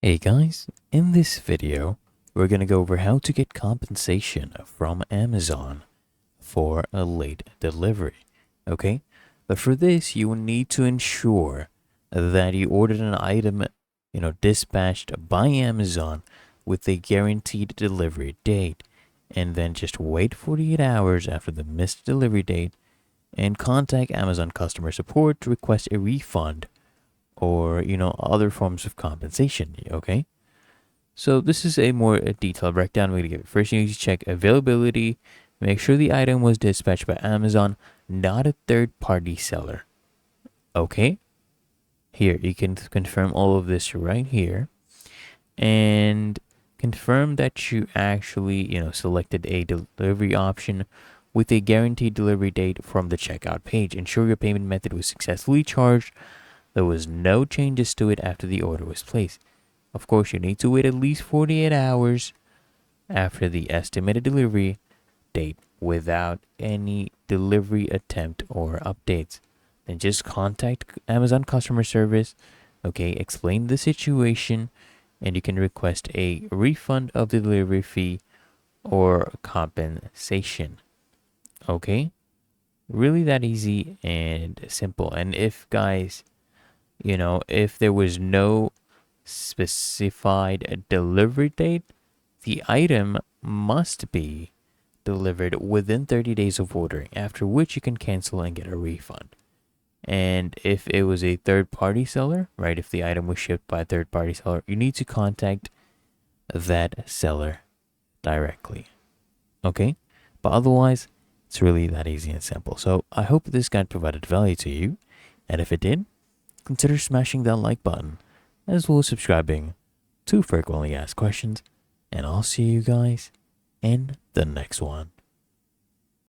Hey guys, in this video, we're gonna go over how to get compensation from Amazon for a late delivery, okay? But for this, you will need to ensure that you ordered an item, dispatched by Amazon with a guaranteed delivery date, and then just wait 48 hours after the missed delivery date and contact Amazon customer support to request a refund or other forms of compensation. Okay, so this is a more detailed breakdown we're going to give. First, you need to check availability. Make sure the item was dispatched by Amazon, not a third-party seller. Okay, here you can confirm all of this right here, and confirm that you actually selected a delivery option with a guaranteed delivery date from the checkout page. Ensure your payment method was successfully charged. There was no changes to it after the order was placed. Of course, you need to wait at least 48 hours after the estimated delivery date without any delivery attempt or updates. Then just contact Amazon customer service, okay, explain the situation, and you can request a refund of the delivery fee or compensation. Okay? Really that easy and simple. And if guys, if there was no specified delivery date, the item must be delivered within 30 days of ordering, after which you can cancel and get a refund. And if it was a third party seller, right, if the item was shipped by a third party seller, you need to contact that seller directly. Okay? But otherwise, it's really that easy and simple. So I hope this guide provided value to you. And if it did, consider smashing that like button, as well as subscribing to frequently asked questions. And I'll see you guys in the next one.